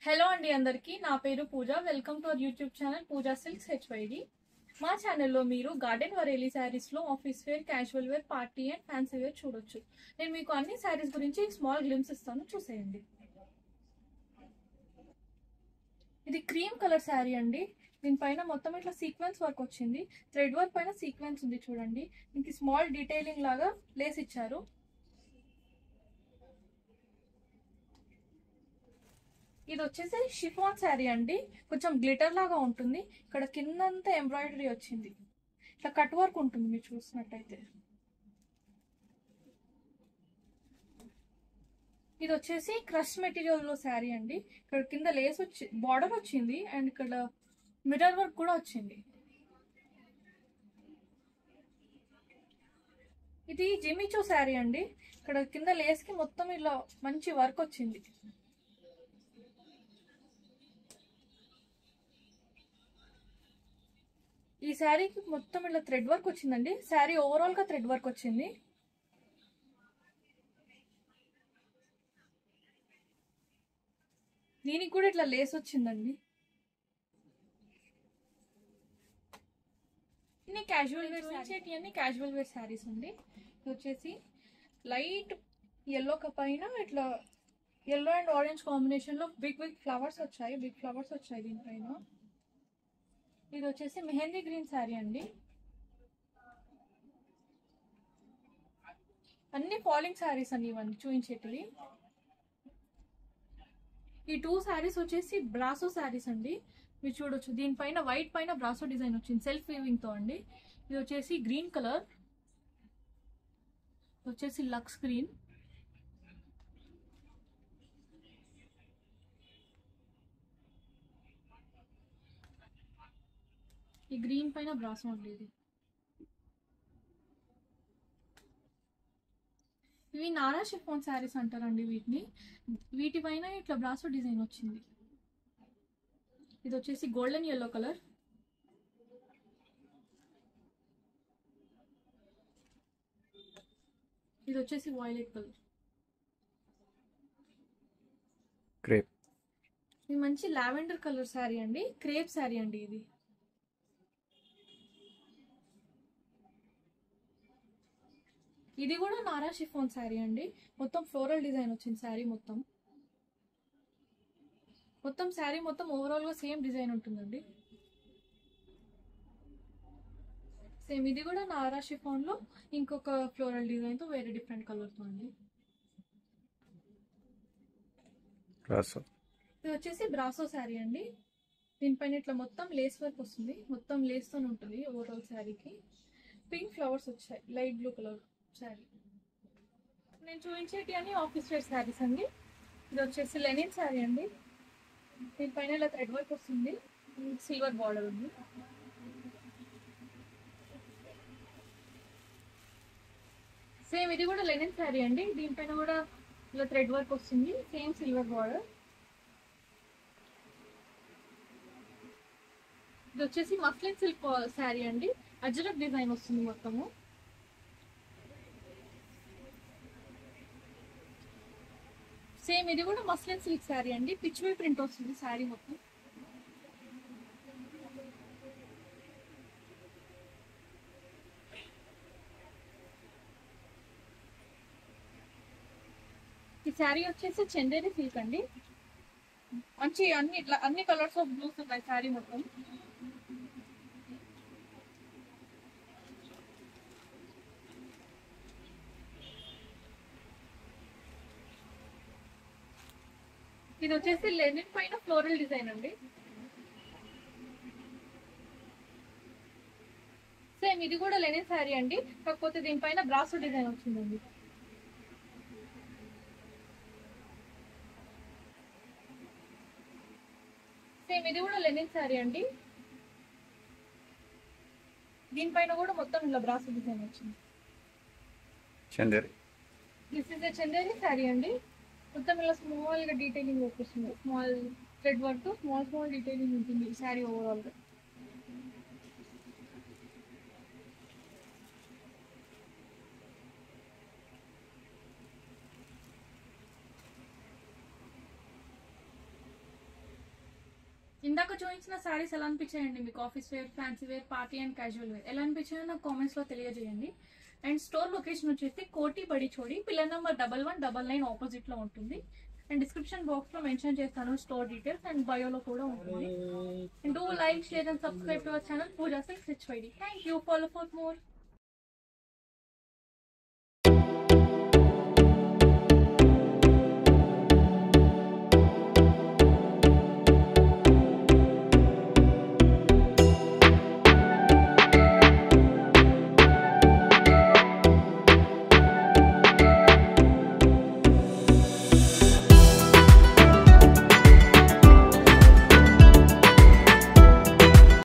Hello అండి అందరికీ నా పేరు Pooja. Welcome to our YouTube channel Pooja Silks HYD. మా ఛానల్లో మీరు గార్డెన్ వరేలీ శారీస్లో office wear, casual wear, party and fancy wear చూడొచ్చు. నేను మీకు అన్ని శారీస్ గురించి స్మాల్ గ్లిమ్స్ ఇస్తాను, చూసేయండి. ఇది క్రీమ్ కలర్ శారీ అండి. దీనిపైన మొత్తం ఇట్లా సీక్వెన్స్ వర్క్ వచ్చింది. థ్రెడ్ వర్క్ పైన సీక్వెన్స్ ఉంది చూడండి. దీనికి స్మాల్ డీటెయిలింగ్ లాగా లేస్ ఇచ్చారు. ఇది వచ్చేసి షిఫాన్ శారీ అండి. కొంచెం గ్లిటర్ లాగా ఉంటుంది. ఇక్కడ కిందంతా ఎంబ్రాయిడరీ వచ్చింది. ఇట్లా కట్ వర్క్ ఉంటుంది మీరు చూసినట్టయితే. ఇది వచ్చేసి క్రష్ మెటీరియల్ లో శారీ అండి. ఇక్కడ కింద లేస్ వచ్చి బార్డర్ వచ్చింది అండ్ ఇక్కడ మిర్రర్ వర్క్ కూడా వచ్చింది. ఇది జిమిచో శారీ అండి. ఇక్కడ కింద లేస్ కి మొత్తం ఇలా మంచి వర్క్ వచ్చింది. ఈ శారీకి మొత్తం ఇలా థ్రెడ్ వర్క్ వచ్చిందండి. శారీ ఓవరాల్ గా థ్రెడ్ వర్క్ వచ్చింది. దీనికి కూడా ఇట్లా లేస్ వచ్చిందండి. ఇన్ని క్యాజువల్ వేర్ శారీస్, అన్ని క్యాజువల్ వేర్ శారీస్ అండి. ఇది వచ్చేసి లైట్ ఎల్లో పైన ఇట్లా ఎల్లో అండ్ ఆరెంజ్ కాంబినేషన్ లో బిగ్ ఫ్లవర్స్ వచ్చాయి దీనిపైన. ఇది వచ్చేసి మెహందీ గ్రీన్ శారీ అండి. అన్ని ఫాలింగ్ శారీస్ అండి ఇవన్నీ చూపించేటివి. ఈ టూ శారీస్ వచ్చేసి బ్రాసో శారీస్ అండి. మీరు చూడొచ్చు దీనిపైన వైట్ పైన బ్రాసో డిజైన్ వచ్చింది సెల్ఫ్ వీవింగ్ తో అండి. ఇది వచ్చేసి గ్రీన్ కలర్, వచ్చేసి లక్స్ గ్రీన్. ఈ గ్రీన్ పైన బ్రాసో అండి. ఇవి నారా షిఫాన్ శారీస్ అంటారండి వీటిని. వీటిపైన ఇట్లా బ్రాసో డిజైన్ వచ్చింది. ఇది వచ్చేసి గోల్డెన్ ఎల్లో కలర్. ఇది వచ్చేసి వైలెట్ కలర్. క్రేప్. ఇది మంచి లావెండర్ కలర్ శారీ అండి. క్రేప్ శారీ అండి ఇది. ఇది కూడా నారా షిఫాన్ శారీ అండి. మొత్తం ఫ్లోరల్ డిజైన్ వచ్చింది శారీ మొత్తం. శారీ మొత్తం ఓవరాల్ గా సేమ్ డిజైన్ ఉంటుందండి. సేమ్ ఇది కూడా నారా షిఫాన్ లో ఇంకొక ఫ్లోరల్ డిజైన్ తో వేరే డిఫరెంట్ కలర్ తో అండి. ఇది వచ్చేసి బ్రాసో శారీ అండి. దీనిపైన ఇట్లా మొత్తం లేస్ వర్క్ వస్తుంది. మొత్తం లేస్ తో ఉంటుంది ఓవరాల్ శారీకి. పింక్ ఫ్లవర్స్ వచ్చాయి, లైట్ బ్లూ కలర్ శారీ. నేను చూపించేటి అని ఆఫీస్ వేర్ శారీస్ అండి. ఇది వచ్చేసి లెనిన్ శారీ అండి. దీనిపైన ఇలా థ్రెడ్ వర్క్ వస్తుంది, సిల్వర్ బార్డర్ ఉంది. సేమ్ ఇది కూడా లెనిన్ శారీ అండి. దీనిపైన కూడా ఇలా థ్రెడ్ వర్క్ వస్తుంది, సేమ్ సిల్వర్ బార్డర్. ఇది వచ్చేసి మస్లిన్ సిల్క్ శారీ అండి. అజ్రక్ డిజైన్ వస్తుంది మొత్తము. సేమ్ ఇది కూడా మస్లిన్ సిల్క్ శారీ అండి. పిచ్వీ ప్రింట్ వస్తుంది శారీ మొత్తం. ఈ శారీ వచ్చేసి చందేరి సిల్క్ అండి. మంచి అన్ని కలర్స్ ఆఫ్ బ్లూస్ ఉన్నాయి శారీ మొత్తం. ఇది వచ్చేసి లెనిన్ పైన ఫ్లోరల్ డిజైన్ అండి. సేమ్ ఇది కూడా లెనిన్ శారీ అండి, కాకపోతే దీనిపైన బ్రాసో డిజైన్ వచ్చిందండి. సేమ్ ఇది కూడా లెనిన్ శారీ అండి. దీనిపైన కూడా మొత్తం ఇలా బ్రాసో డిజైన్ వచ్చింది. చందేరి. దిస్ ఇస్ చందేరి శారీ అండి. మొత్తం ఇలా స్మాల్ గా డీటెయిలింగ్ వర్క్ వస్తుంది. Small thread work, small detailing ఉంటుంది శారీ ఓవరాల్ గా. ఇందాక చూపించిన శారీస్ ఎలా అనిపించాయండి మీకు? Office wear, fancy wear, party and casual wear ఎలా అనిపించాయో నాకు కామెంట్స్ లో తెలియజేయండి. అండ్ స్టోర్ లొకేషన్ వచ్చేసి కోటి బడి చోడి, పిల్లర్ నెంబర్ 1199 ఆపోజిట్ లో ఉంటుంది. అండ్ డిస్క్రిప్షన్ బాక్స్ లో మెన్షన్ చేస్తాను స్టోర్ డీటెయిల్స్, అండ్ బయోలో కూడా ఉంటుంది. And do like, share and subscribe to our channel Pooja Silks HYD. Thank you. Follow for more.